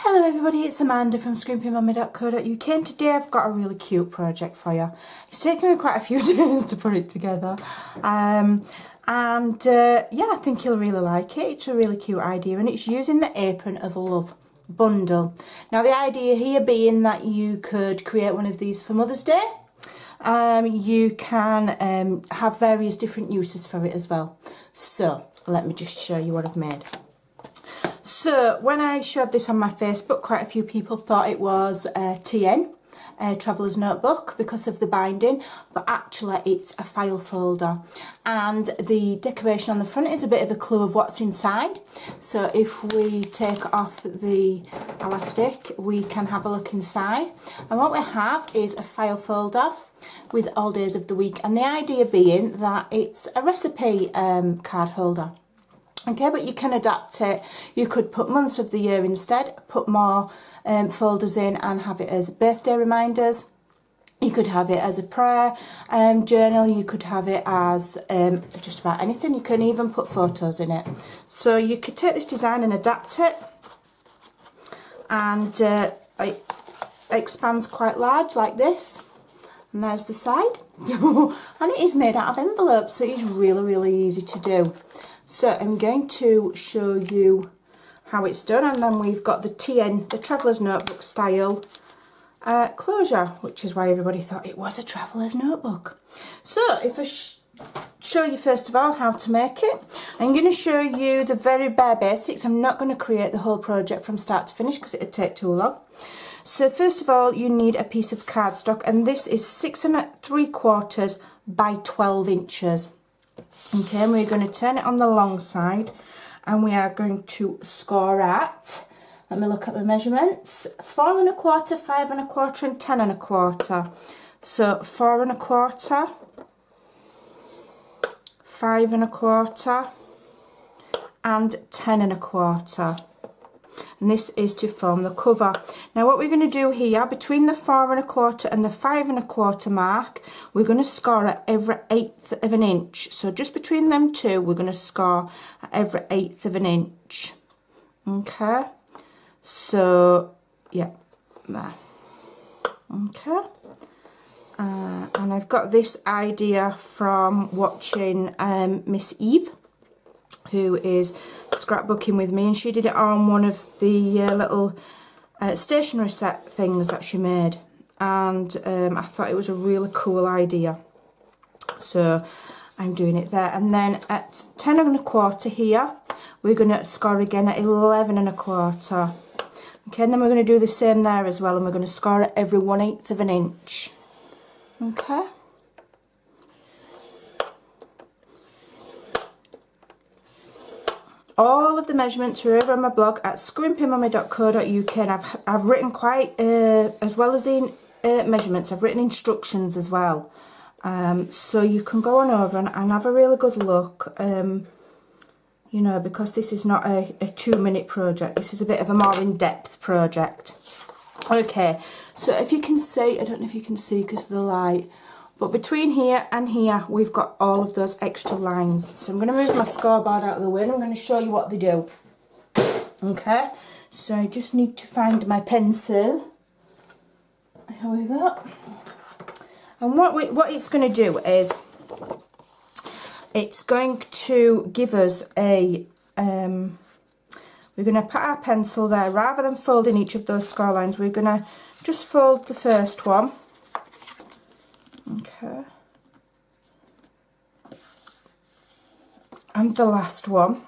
Hello everybody, it's Amanda from Scrimpingmommy.co.uk and today I've got a really cute project for you. It's taken me quite a few days to put it together yeah, I think you'll really like it. It's a really cute idea and it's using the Apron of Love bundle. Now the idea here being that you could create one of these for Mother's Day. You can have various different uses for it as well. So let me just show you what I've made. So when I showed this on my Facebook, quite a few people thought it was a TN, a Traveller's Notebook, because of the binding, but actually it's a file folder. And the decoration on the front is a bit of a clue of what's inside. So if we take off the elastic, we can have a look inside. And what we have is a file folder with all days of the week. And the idea being that it's a recipe card holder. Okay, but you can adapt it. You could put months of the year instead, put more folders in and have it as birthday reminders. You could have it as a prayer journal. You could have it as just about anything. You can even put photos in it. So you could take this design and adapt it. And it expands quite large like this. And there's the side. And it is made out of envelopes, so it's really, really easy to do. So I'm going to show you how it's done, and then we've got the TN, the Traveller's Notebook style closure, which is why everybody thought it was a Traveller's Notebook. So if I show you first of all how to make it, I'm going to show you the very bare basics. I'm not going to create the whole project from start to finish because it would take too long. So first of all, you need a piece of cardstock, and this is 6 3/4 by 12 inches. Okay, and we're going to turn it on the long side and we are going to score at, let me look at my measurements, 4 1/4, 5 1/4 and 10 1/4. So 4 1/4, 5 1/4 and 10 1/4. And this is to form the cover. Now what we're going to do here, between the 4 1/4 and the 5 1/4 mark, we're going to score at every 1/8 of an inch. So just between them two, we're going to score at every 1/8 of an inch. Okay, so yeah, there. Okay, and I've got this idea from watching Miss Eve, who is scrapbooking with me, and she did it on one of the little stationery set things that she made, and I thought it was a really cool idea, so I'm doing it there. And then at 10 1/4 here, we're going to score again at 11 1/4. Okay, and then we're going to do the same there as well, and we're going to score at every 1/8 of an inch. Okay. All of the measurements are over on my blog at scrimpingmommy.co.uk, and I've written quite, as well as the measurements, I've written instructions as well. So you can go on over and have a really good look, you know, because this is not a 2-minute project. This is a bit of a more in-depth project. Okay, so if you can see, I don't know if you can see because of the light, but between here and here, we've got all of those extra lines. So I'm going to move my scoreboard out of the way and I'm going to show you what they do. Okay, so I just need to find my pencil. Here we go. And what it's going to do is, it's going to give us a, we're going to put our pencil there. Rather than folding each of those score lines, we're going to just fold the first one. Okay, and the last one,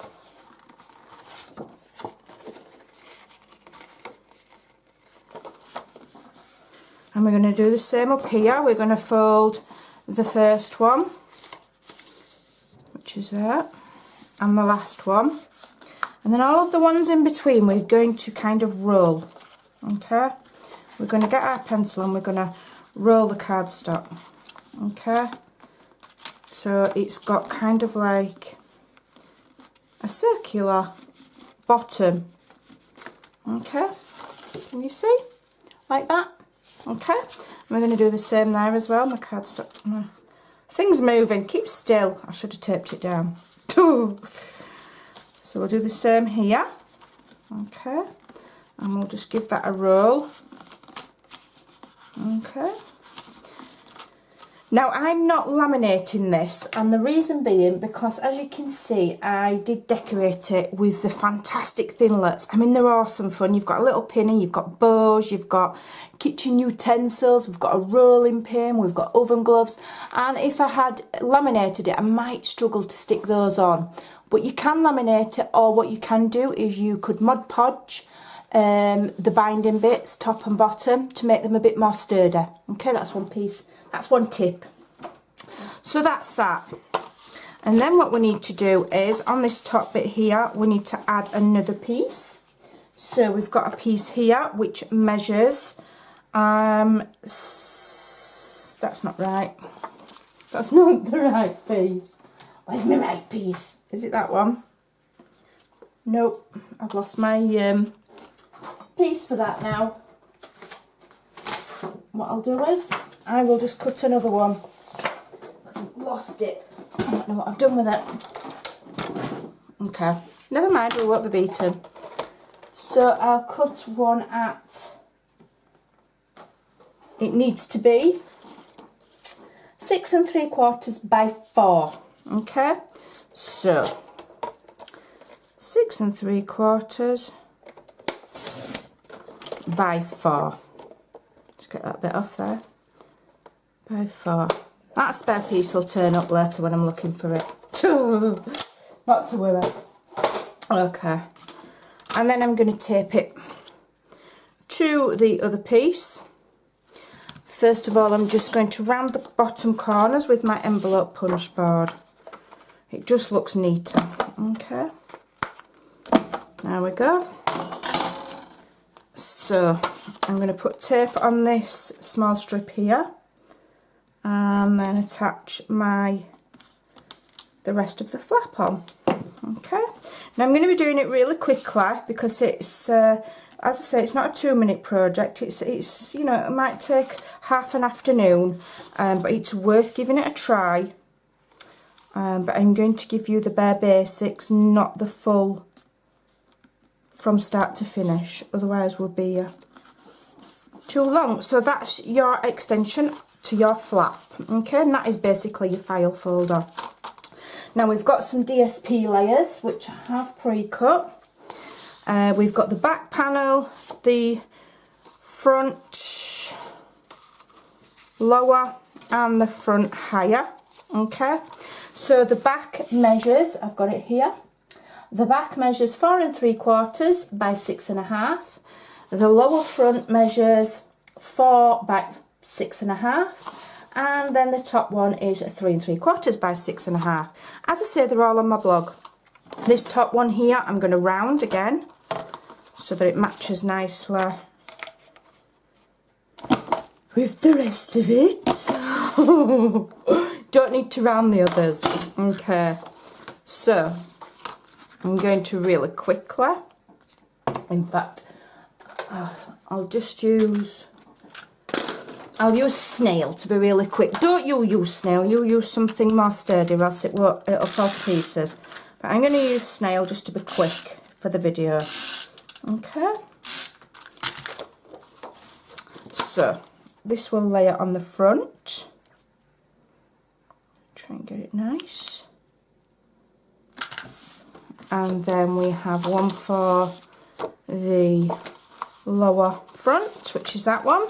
and we're going to do the same up here. We're going to fold the first one, which is that, and the last one, and then all of the ones in between we're going to kind of roll. Okay, we're going to get our pencil and we're going to roll the cardstock. Okay, so it's got kind of like a circular bottom. Okay, can you see? Like that. Okay, and we're going to do the same there as well. My cardstock, thing's moving, keep still. I should have taped it down. So we'll do the same here. Okay, and we'll just give that a roll. Okay. Now I'm not laminating this, and the reason being because, as you can see, I did decorate it with the fantastic thinlets. I mean, they're awesome fun. You've got a little pinny, you've got bows, you've got kitchen utensils, we've got a rolling pin, we've got oven gloves, and if I had laminated it I might struggle to stick those on. But you can laminate it, or what you can do is you could Mod Podge the binding bits, top and bottom, to make them a bit more sturdy. Okay, that's one piece. That's one tip. So that's that. And then what we need to do is, on this top bit here, we need to add another piece. So we've got a piece here which measures, that's not right. That's not the right piece. Where's my right piece? Is it that one? Nope, I've lost my piece for that now. What I'll do is, I will just cut another one because I've lost it. I don't know what I've done with it. Okay, never mind, we won't be beaten. So I'll cut one at, it needs to be 6 3/4 by 4. Okay, so 6 3/4 by 4. Just get that bit off there. By 4. That spare piece will turn up later when I'm looking for it. Not to worry. Okay. And then I'm going to tape it to the other piece. First of all, I'm just going to round the bottom corners with my envelope punch board. It just looks neater. Okay. There we go. So I'm going to put tape on this small strip here, and then attach the rest of the flap on. Okay. Now I'm going to be doing it really quickly because it's, as I say, it's not a 2-minute project. It's you know, it might take half an afternoon, but it's worth giving it a try. But I'm going to give you the bare basics, not the full from start to finish, otherwise we'll be too long. So that's your extension to your flap, okay, and that is basically your file folder. Now we've got some DSP layers which I have pre-cut. We've got the back panel, the front lower and the front higher. Okay, so the back measures, I've got it here. The back measures 4 3/4 by 6.5. The lower front measures 4 by 6.5. And then the top one is 3 3/4 by 6.5. As I say, they're all on my blog. This top one here, I'm going to round again so that it matches nicely with the rest of it. Don't need to round the others. Okay, so I'm going to really quickly, in fact, I'll use snail to be really quick. Don't you use snail, you use something more sturdy, or else it'll fall to pieces. But I'm going to use snail just to be quick for the video. Okay. So, this will layer on the front. Try and get it nice. And then we have one for the lower front, which is that one.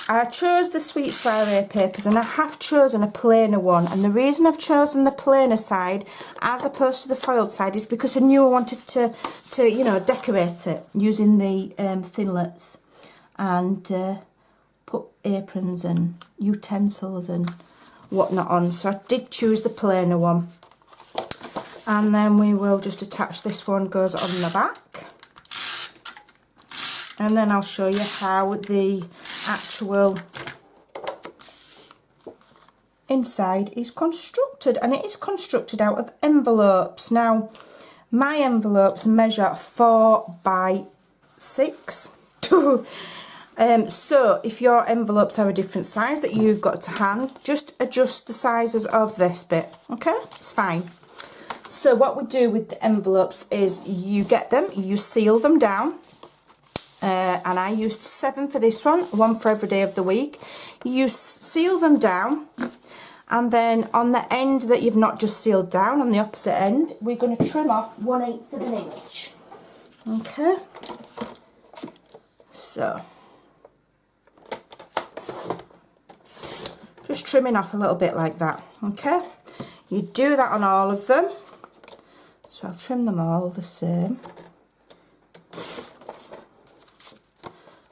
I chose the sweet soiree papers, and I have chosen a plainer one, and the reason I've chosen the plainer side as opposed to the foiled side is because I knew I wanted to you know, decorate it using the thinlets and put aprons and utensils and whatnot on, so I did choose the plainer one. And then we will just attach this one, goes on the back, and then I'll show you how the actual inside is constructed, and it is constructed out of envelopes. Now my envelopes measure 4 by 6. So if your envelopes are a different size that you've got to hand, just adjust the sizes of this bit, okay? It's fine. So what we do with the envelopes is you get them, you seal them down. And I used 7 for this one for every day of the week. You seal them down, and then on the end that you've not just sealed down, on the opposite end, we're going to trim off 1/8 of an inch. Okay, so just trimming off a little bit like that. Okay, you do that on all of them. So I'll trim them all the same.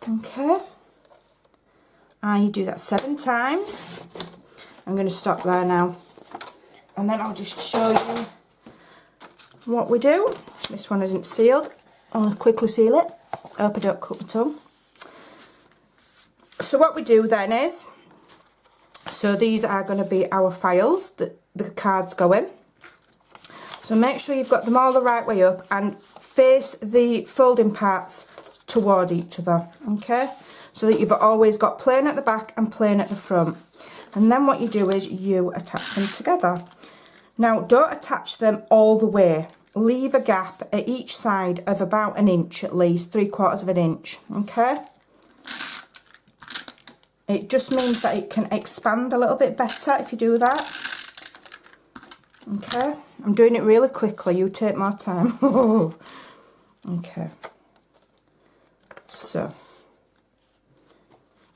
Okay, and you do that 7 times. I'm going to stop there now, and then I'll just show you what we do. This one isn't sealed. I'll quickly seal it. Hope I don't cut my tongue. So what we do then is, so these are going to be our files that the cards go in. So make sure you've got them all the right way up and face the folding parts toward each other, okay, so that you've always got plain at the back and plain at the front. And then what you do is you attach them together. Now don't attach them all the way, leave a gap at each side of about 1 inch at least, 3/4 of an inch, okay. It just means that it can expand a little bit better if you do that. Okay, I'm doing it really quickly, you take more time. Okay. So,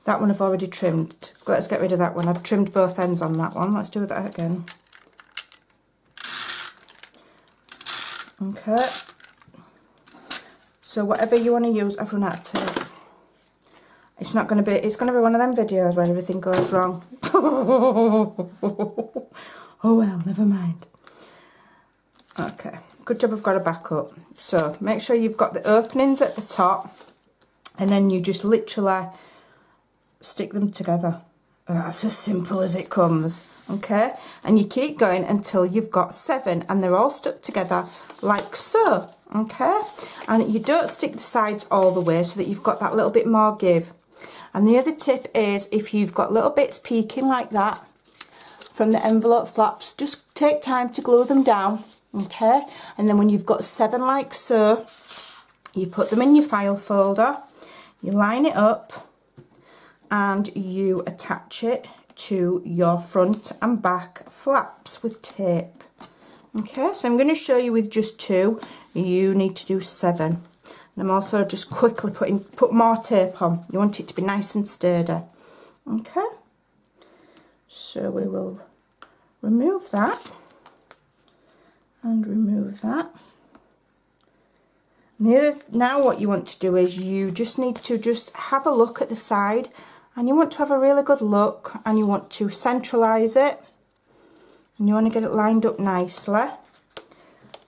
that one I've already trimmed. Let's get rid of that one. I've trimmed both ends on that one. Let's do that again. Okay. So whatever you want to use, I've run out of tape. It's not going to be, it's going to be one of them videos where everything goes wrong. Oh well, never mind. Okay, good job I've got a backup. So make sure you've got the openings at the top, and then you just literally stick them together. That's as simple as it comes, okay? And you keep going until you've got 7 and they're all stuck together like so, okay? And you don't stick the sides all the way so that you've got that little bit more give. And the other tip is, if you've got little bits peeking like that from the envelope flaps, just take time to glue them down, okay? And then when you've got 7 like so, you put them in your file folder, you line it up, and you attach it to your front and back flaps with tape. Okay, so I'm going to show you with just 2. You need to do 7. And I'm also just quickly put more tape on. You want it to be nice and sturdy. Okay, so we will remove that and remove that. Now what you want to do is you just need to just have a look at the side, and you want to have a really good look, and you want to centralise it, and you want to get it lined up nicely,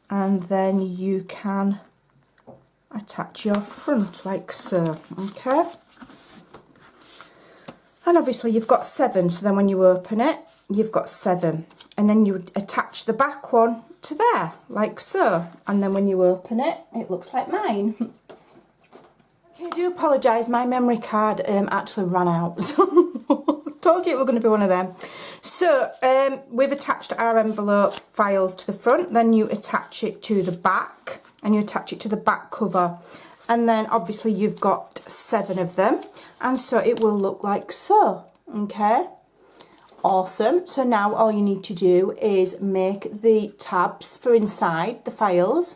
and then you can attach your front like so, okay? And obviously you've got 7, so then when you open it, you've got 7, and then you attach the back one to there like so, and then when you open it, it looks like mine. Okay, I do apologise, my memory card actually ran out, so told you it were going to be one of them. So we've attached our envelope files to the front, then you attach it to the back, and you attach it to the back cover, and then obviously you've got 7 of them, and so it will look like so, okay? Awesome. So now all you need to do is make the tabs for inside the files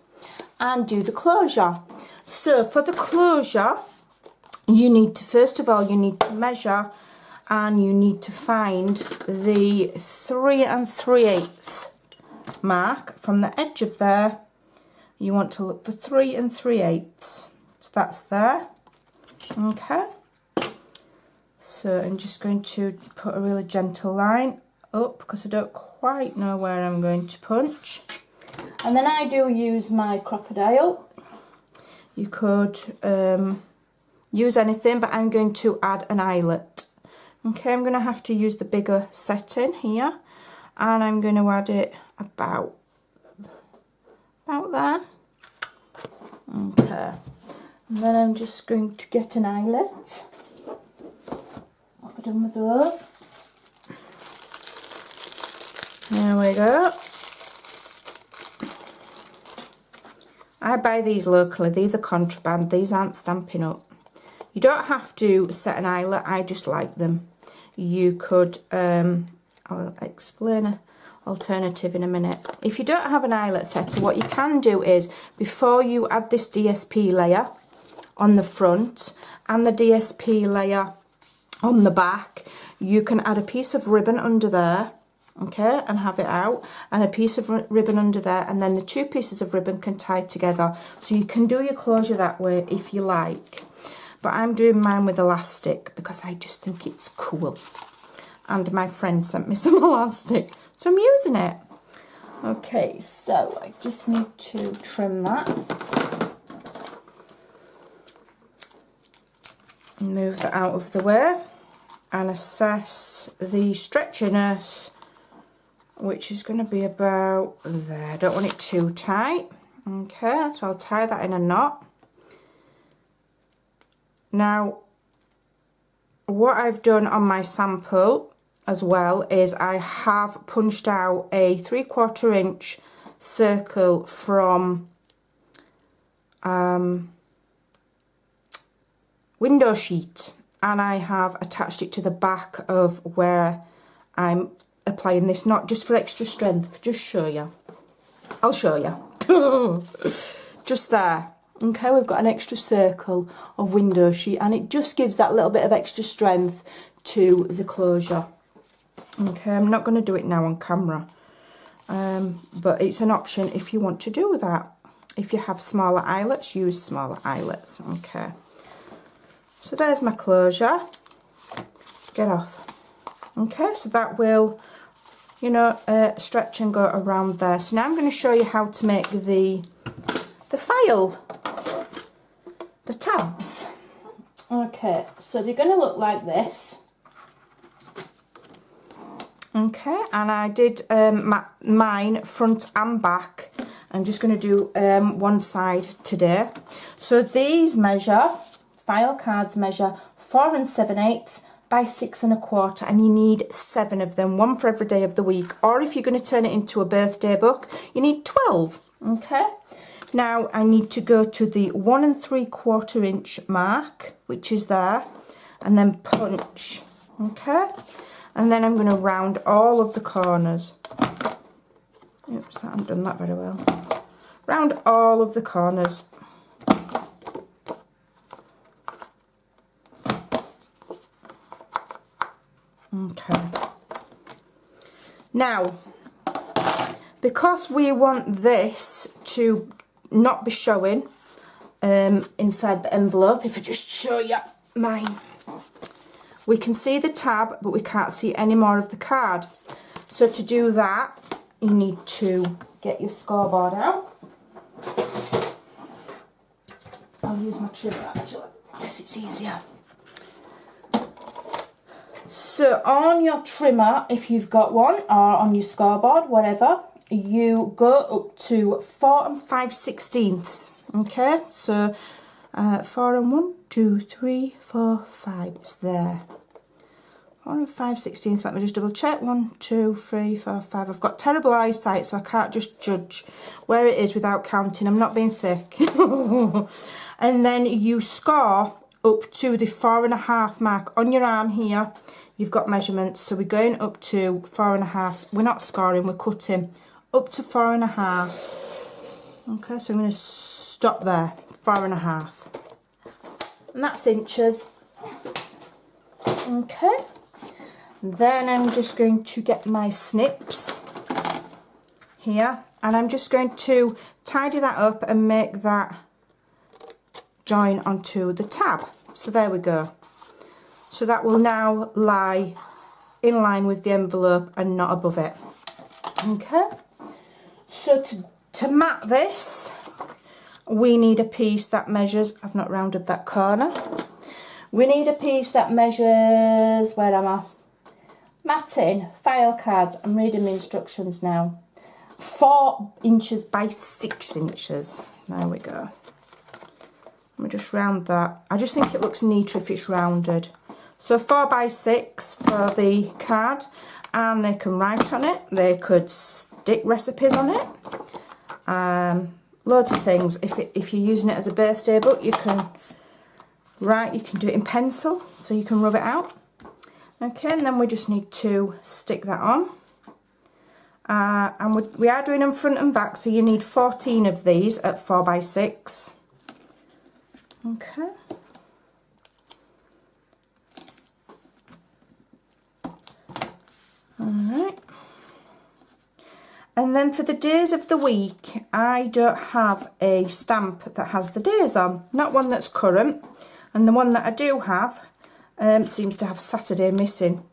and do the closure. So for the closure, you need to, first of all, you need to measure, and you need to find the 3 3/8 mark from the edge of there. You want to look for 3 3/8. So that's there. Okay. So I'm just going to put a really gentle line up because I don't quite know where I'm going to punch. And then I do use my crocodile. You could use anything, but I'm going to add an eyelet. Okay, I'm going to have to use the bigger setting here, and I'm going to add it about there. Okay, and then I'm just going to get an eyelet. What have I done with those? There we go. I buy these locally. These are contraband. These aren't Stampin' Up. You don't have to set an eyelet. I just like them. You could, I'll explain an alternative in a minute. If you don't have an eyelet setter, what you can do is, before you add this DSP layer on the front and the DSP layer on the back, you can add a piece of ribbon under there, okay, and have it out, and a piece of ribbon under there, and then the two pieces of ribbon can tie together. So you can do your closure that way if you like. But I'm doing mine with elastic because I just think it's cool. And my friend sent me some elastic, so I'm using it. Okay, so I just need to trim that. Move that out of the way and assess the stretchiness, which is going to be about there. I don't want it too tight. Okay, so I'll tie that in a knot. Now, what I've done on my sample as well is I have punched out a 3/4 inch circle from window sheet, and I have attached it to the back of where I'm applying this knot, just for extra strength. Just show you. I'll show you. Just there. Okay, we've got an extra circle of window sheet, and it just gives that little bit of extra strength to the closure. Okay, I'm not going to do it now on camera, but it's an option if you want to do that. If you have smaller eyelets, use smaller eyelets. Okay, so there's my closure. Get off. Okay, so that will, you know, stretch and go around there. So now I'm going to show you how to make the file, the tabs. Okay, so they're going to look like this. Okay, and I did mine front and back. I'm just going to do one side today. So these measure, file cards measure 4 7/8 by 6 1/4, and you need 7 of them, one for every day of the week. Or if you're going to turn it into a birthday book, you need 12. Okay. Now I need to go to the 1 3/4 inch mark, which is there, and then punch. Okay. And then I'm going to round all of the corners. Oops, I haven't done that very well. Round all of the corners. Okay. Now, because we want this to not be showing inside the envelope, if I just show you mine, we can see the tab, but we can't see any more of the card. So to do that, you need to get your scoreboard out. I'll use my trimmer actually, because it's easier. So on your trimmer, if you've got one, or on your scoreboard, whatever, you go up to 4 5/16. Okay, so 4 and 1, 2, 3, 4, 5. It's there. 4 5/16. Let me just double check. 1, 2, 3, 4, 5. I've got terrible eyesight, so I can't just judge where it is without counting. I'm not being thick. And then you score up to the 4 1/2 mark on your arm here. You've got measurements, so we're going up to 4 1/2. We're not scoring, we're cutting up to 4 1/2. Okay, so I'm going to stop there, 4 1/2, and that's inches. Okay, then I'm just going to get my snips here, and I'm just going to tidy that up and make that join onto the tab. So there we go. So that will now lie in line with the envelope and not above it. Okay, so to mat this, we need a piece that measures, I've not rounded that corner, we need a piece that measures, where am I? Matting, file cards, I'm reading the instructions now, 4 inches by 6 inches. There we go. Let me just round that. I just think it looks neater if it's rounded. So 4 by 6 for the card, and they can write on it, they could stick recipes on it, loads of things. If you're using it as a birthday book, you can write, you can do it in pencil, so you can rub it out. Okay, and then we just need to stick that on. And we are doing them front and back, so you need 14 of these at 4x6. Okay. Alright. And then for the days of the week, I don't have a stamp that has the days on. Not one that's current. And the one that I do have seems to have Saturday missing.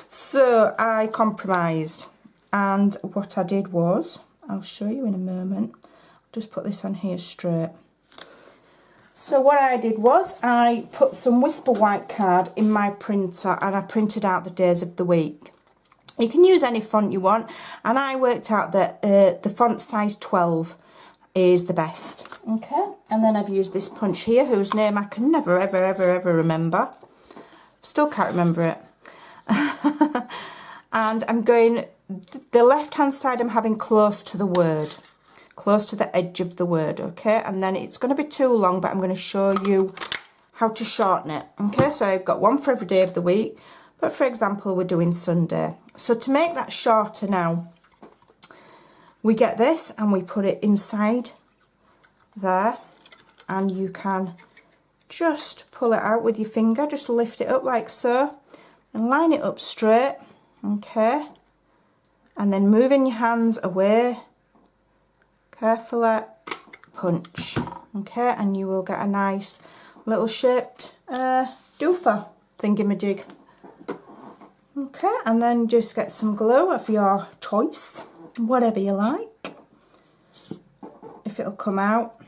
So I compromised. And what I did was, I'll show you in a moment. I'll just put this on here straight. So what I did was, I put some Whisper White card in my printer and I printed out the days of the week. You can use any font you want, and I worked out that the font size 12 is the best. Okay, and then I've used this punch here, whose name I can never, ever, ever, ever remember. Still can't remember it. And I'm going, the left-hand side I'm having close to the word. Close to the edge of the word, okay? And then it's going to be too long, but I'm going to show you how to shorten it. Okay, so I've got one for every day of the week, but for example, we're doing Sunday. So to make that shorter now, we get this and we put it inside there, and you can just pull it out with your finger, just lift it up like so, and line it up straight, okay? And then moving your hands away, carefully punch, okay, and you will get a nice little shaped doofer thingamajig. Okay, and then just get some glue of your choice, whatever you like, if it'll come out,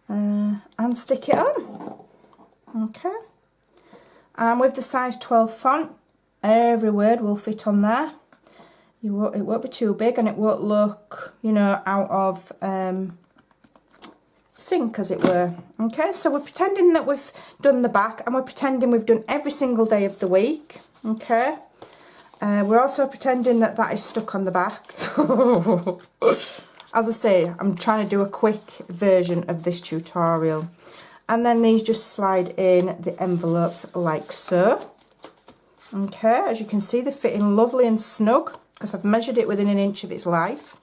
and stick it on. Okay, and with the size 12 font, every word will fit on there. It won't be too big, and it won't look, you know, out of sync, as it were. Okay, so we're pretending that we've done the back, and we're pretending we've done every single day of the week. Okay, we're also pretending that that is stuck on the back. As I say, I'm trying to do a quick version of this tutorial. And then these just slide in the envelopes like so. Okay, as you can see, they fit in lovely and snug, because I've measured it within an inch of its life.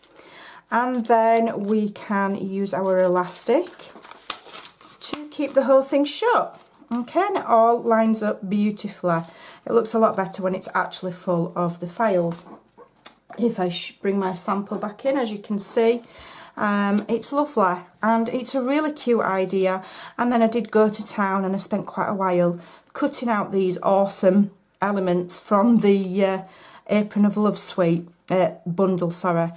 And then we can use our elastic to keep the whole thing shut. Okay, and it all lines up beautifully. It looks a lot better when it's actually full of the files. If I bring my sample back in, as you can see, it's lovely and it's a really cute idea. And then I did go to town and I spent quite a while cutting out these awesome elements from the Apron of Love suite bundle, sorry.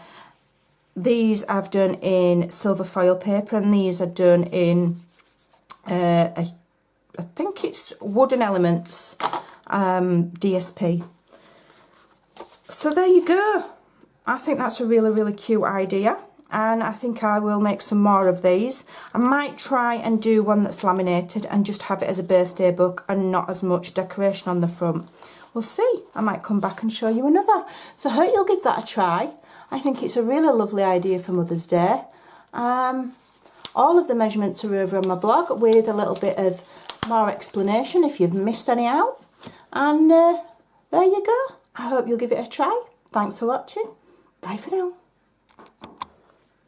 These I've done in silver foil paper, and these are done in I think it's Wooden Elements DSP. So there you go. I think that's a really, really cute idea, and I think I will make some more of these. I might try and do one that's laminated and just have it as a birthday book and not as much decoration on the front. We'll see. I might come back and show you another. So I hope you'll give that a try. I think it's a really lovely idea for Mother's Day. All of the measurements are over on my blog with a little bit of more explanation if you've missed any out. And there you go. I hope you'll give it a try. Thanks for watching. Bye for now.